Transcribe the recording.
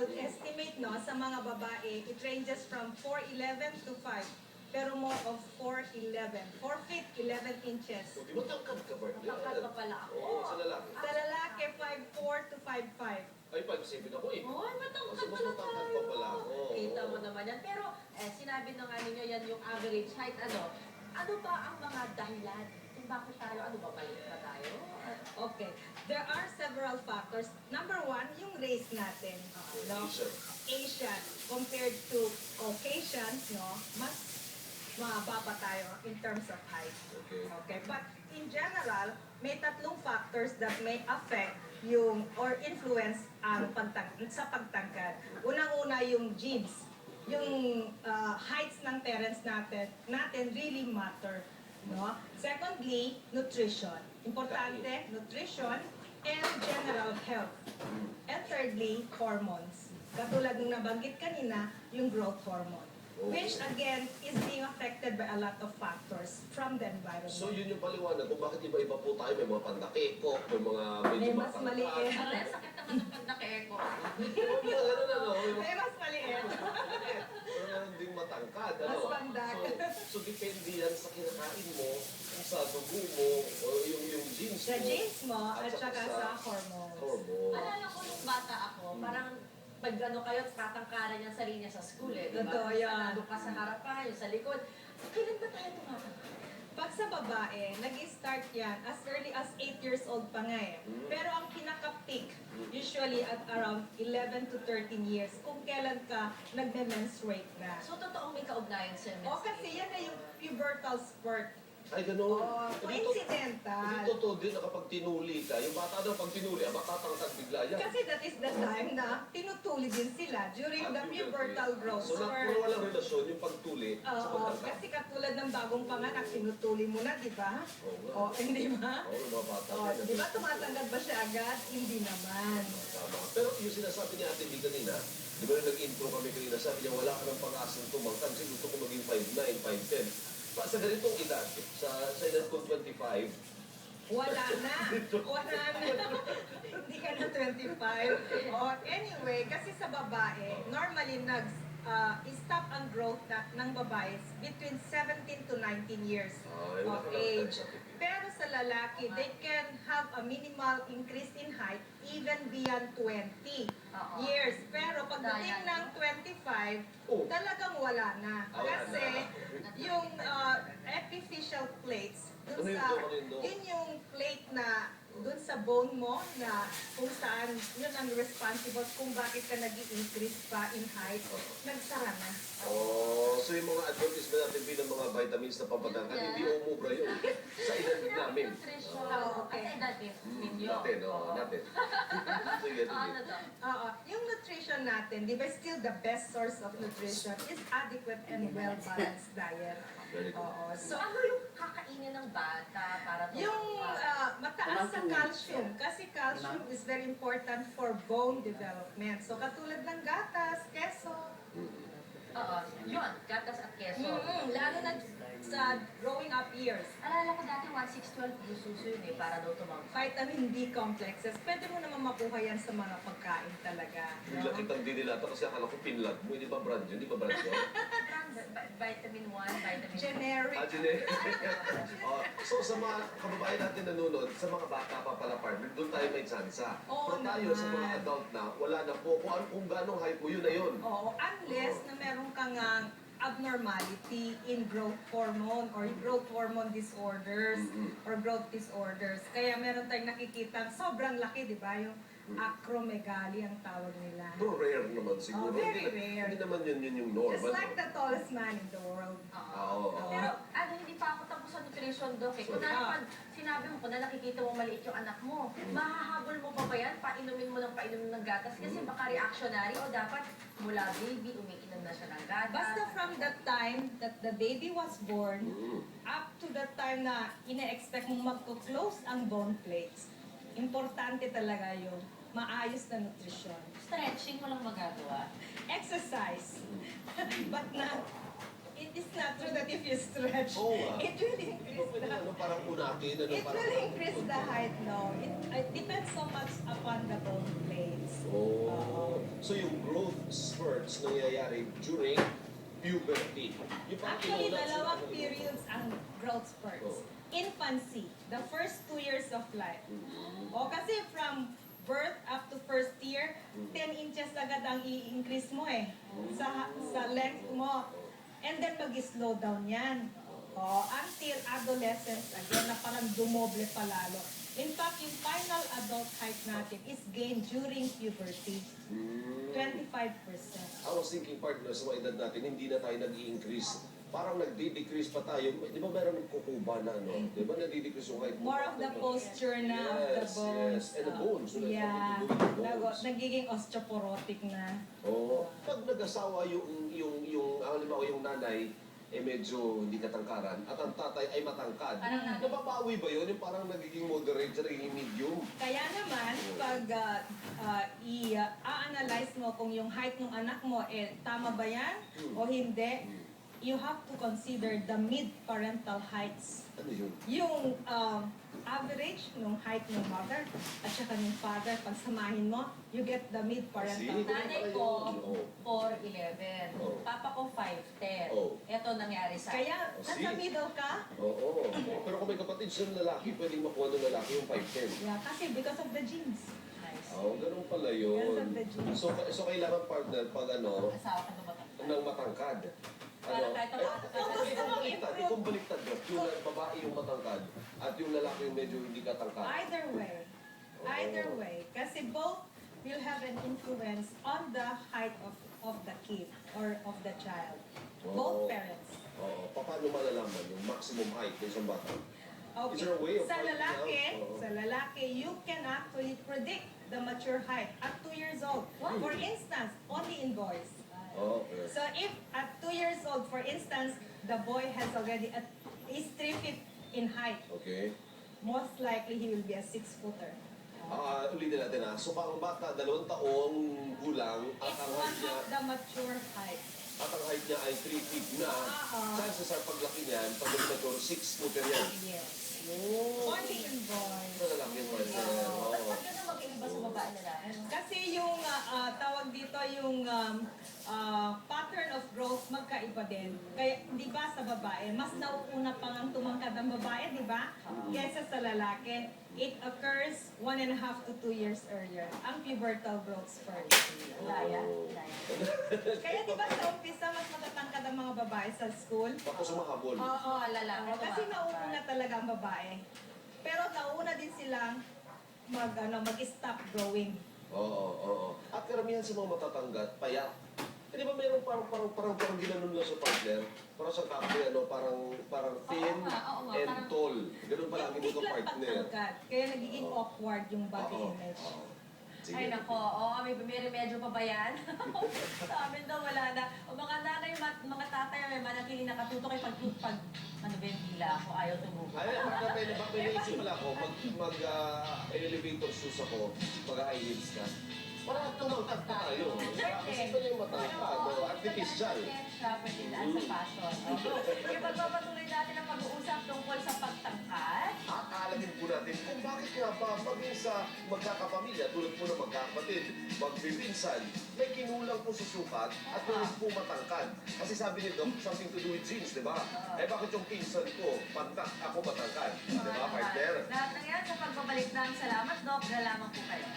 general estimate, no, sa mga babae, it ranges from 4'11 to 5. Pero more of 4'11. 4 feet, 11 inches. Di ba tangkad ka, Bert? Matangkad pa pala ako. Oo, sa lalaki. Sa lalaki, 5'4 to 5'5. Ay, 5'7 ako eh. Oy, matangkad Kasi mas pala matangkad tayo. pa pala ako. Kita mo naman yan. Pero, sinabi na nga ninyo yan yung average height. Ano ba ang mga dahilan kung bakit tayo, balik pa tayo? Okay. There are several factors. Number one, yung race natin. No? Asian. Asian compared to Caucasians, no? Mas mababa tayo in terms of height. Okay. Okay, but in general, may tatlong factors that may affect yung or influence ang sa pagtangkad. Unang-una yung genes. Yung heights ng parents natin really matter, no? Secondly, nutrition. Importante, nutrition and general health. And thirdly, hormones. Katulad ng nabanggit kanina, yung growth hormone. Which again is being affected by a lot of factors from the environment. So yun yung paliwanag kung bakit iba-iba po tayo. May mga pandakeko, may mga medyo May mas maliit. Aray, sakit naman ng pagdaki-echo. Ganun ano. May mas maliit. Pero meron ding matangkad. Mas Ano? pandak. So depende yan sa kinakain mo, sa dugo mo, o yung genes mo. Sa genes mo at saka saka sa hormones. hormone. Alala ko nung bata ako, parang pag kayo, tatangkaran niya sa linya sa school eh. Diba? Totoo yan. Nandun ka sa harapan, yung sa likod. Kailan ba tayo tumatangkad? Pag sa babae, nag-start yan as early as 8 years old pa nga eh. Pero ang pinaka-peak, usually at around 11 to 13 years, kung kailan ka nagme-menstruate na. So, totoong may kaugnayan sa O kasi yan na yung pubertal spurt. Ay, gano'n. O, coincidental. Hindi totoo din na kapag tinuli ka, yung bata daw pag tinuli, matatangkad bigla yan. Kasi that is the time na tinutuli din sila during the pubertal growth So, spurt. puro walang relasyon yung pagtuli sa Oo, pagtangkad. kasi katulad ng bagong panganak, tinutuli mo na, di ba? Oo nga. O, hindi ba? Oo, yung mga bata. O, di ba tumatanggal ba siya agad? Hindi naman. Tama. Pero yung sinasabi ni Ate Big kanina, di ba nung nag-intro kami kanina, sabi niya wala ka ng pag-asang tumangkad kasi gusto ko maging 5'9", 5'10". Sa ganitong edad, sa edad kong 25, Wala na. Wala na. Hindi ka na 25. O, anyway, kasi sa babae, normally stop ang growth ng babae between 17 to 19 years of age. Pero sa lalaki, they can have a minimal increase in height even beyond 20 years. Pero pagdating ng 25, talagang wala na. Kasi yung epiphyseal plates, yun yung plate na dun sa bone mo na kung saan yun ang responsible kung bakit ka nag-i-increase pa in height, nagsara na. oh, so yung mga advertisement natin bilang mga vitamins na pampatangkad, hindi umubra yun. Sa edad namin. Nutrition. Oo, okay. At edad ninyo. Natin, oo, natin. Sige, sige. Ano to? Oo, yung nutrition natin, di ba still the best source of nutrition is adequate and well-balanced diet. Very good. Oo, So, so ano yung kakainin ng bata para yung mataas sa calcium, kasi calcium is very important for bone development. So katulad ng gatas, keso, Oo, yun, gatas at keso. lalo na sa growing up years. Alala ko dati 1612 gususo yun eh, para daw tumangkad. Vitamin D complexes, pwede mo naman makuha yan sa mga pagkain talaga. Bigla kitang dinilata kasi akala ko pinlag mo, hindi ba brand yun? Hindi ba brand yun? Vitamin 1, vitamin 2. Generic. So sa mga kababayan natin nanonood, sa mga bata pa pala partner, doon tayo may tsansa. Oo Pero tayo sa mga naman. adult na, wala na po. Kung gano'ng high po, yun na yun. Oo, unless na meron kang abnormality in growth hormone or growth hormone disorders or growth disorders. Kaya meron tayong nakikita sobrang laki, di ba? Yung acromegaly ang tawag nila. Pero rare naman siguro. Oh, very Hindi- rare. Hindi naman yun yung normal. Just like the tallest man in the world. Oo. Pero hindi pa ako tapos sa nutrition, Doc. Eh. Kung pag sinabi mo, kung na nakikita mo maliit yung anak mo, mahahabol mo pa ba yan? Painumin mo ng gatas? Kasi baka reactionary o dapat mula baby, umiinom na siya ng gatas. Basta from the time that the baby was born, up to the time na ina-expect mong magko-close ang bone plates, importante talaga yung maayos na nutrition. Stretching mo lang magagawa. Exercise. But not, it is not true that if you stretch, Oo nga. it will increase the Parang unatin. it will increase the height, no. It depends so much upon the bone plates. Oh. So yung growth spurts nangyayari during puberty. Yung parang Actually, inulat sila, dalawang ano, periods ang growth spurts. Oh. Infancy, the first 2 years of life. Mhm. O kasi from birth up to first year, Mm. 10 inches agad ang i-increase mo eh. Sa length mo. And then mag-slow down yan. O, until adolescence again na parang dumoble pa lalo. In fact, yung final adult height natin is gained during puberty. Mm. 25%. I was thinking, partner, sa mga edad natin, hindi na tayo nag-i-increase. Parang nagdi-decrease pa tayo. Di ba meron nagkukuba na, no? Di ba nagdi-decrease yung height mo? More of the posture na of the Yes, bones. yes. And the bones. So, Yeah. bones. Nagiging osteoporotic na. Oo. Pag nag-asawa halimbawa yung nanay, medyo hindi katangkaran, at ang tatay ay matangkad. Parang Nababawi ba yun? Yung parang nagiging moderate, nagiging medium. Kaya naman, pag i-analyze mo kung yung height ng anak mo, tama ba yan o hindi, you have to consider the mid-parental heights. Ano yun? Yung average ng height ng mother at saka ng father, pag samahin mo, you get the mid-parental See? height. Nanay ko, Oo. 4'11". Oh. Papa ko 5'10". Oh. Ito nangyari sa Kaya, Oh, nasa see? middle ka, Oo. Pero kung may kapatid siyang lalaki, pwedeng makuha ng lalaki yung 5'10". yeah, kasi because of the genes. Nice. Oo, ganun pala Because yun. of the genes. So kailangan partner pag Asawa ka na ba? ng matangkad. Para kahit Kung baliktad bro, yung babae yung matangkad at yung lalaki yung medyo hindi katangkad. Either way. Either way. Kasi both will have an influence on the height of the kid or of the child. Both Oo. parents. Oo. Paano malalaman yung maximum height ng isang bata? Okay. Is there a way of Sa finding lalaki, out? Oo. sa lalaki, you can actually predict the mature height at 2 years old. What? For instance, only in boys. Okay. So if at 2 years old, for instance, the boy has already is 3 feet in height, Okay. most likely he will be a 6-footer. Ulitin natin ha. So pang bata, 2 taong gulang, at It's ang one height niya, of the mature height. ay 3 feet na. Oo. Chances are paglaki niyan, pag mature, 6-footer yan. Yes. Oh. Only in boys. Sa lalaki yung partner. Oo. Ba't ganun mag-iiba sa babae lalaki? Kasi yung tawag dito yung pattern of growth magkaiba din. Kaya di ba sa babae, mas nauuna pa ang tumangkad ang babae, di ba? Kesa sa lalaki, it occurs 1.5 to 2 years earlier. Ang pubertal growth spurt. Laya? Kaya di ba sa umpisa, mas matatangkad ang mga babae sa school? Tapos sumahabol. Oo, lalaki. Kasi nauuna talaga ang babae. Pero nauuna din silang mag-stop growing. Oo. At karamihan sa mga matatanggat, payat. Eh, di ba meron parang ginanon lang sa partner? Parang sa kape, parang thin Oo nga, and parang- tall. Ganun pala ang Hindi inyong lang partner. pagtangkad. Kaya nagiging awkward yung body Oo. image. Oo. Sige. Ay nako, may remedyo pa ba yan? Sa amin daw wala na. O mga nanay, mga tatay, may manatiling nakatutok ay pag ano ba yung dila ako, ayaw tumubo. Ay, bakit may naisip pala ako, elevator shoes ako, mag-high heels ka. Para tumangkad pa tayo. Kasi ito na yung matangkad, artificial. Siya, pwede daan sa fashion. Ipagpapatuloy natin ang pag-uusap tungkol sa pagtangkad. At alamin po natin kung bakit nga ba maging sa magkakapamilya, tulad po ng magkakapatid, magbibinsan, may kinulang po sa sukat at may po matangkad. Kasi sabi ni Doc, something to do with genes, di ba? Eh bakit yung pinsan ko, pantak, ako matangkad? Di ba, partner? Lahat ng yan sa pagbabalik ng salamat, Doc. Galaman po kayo.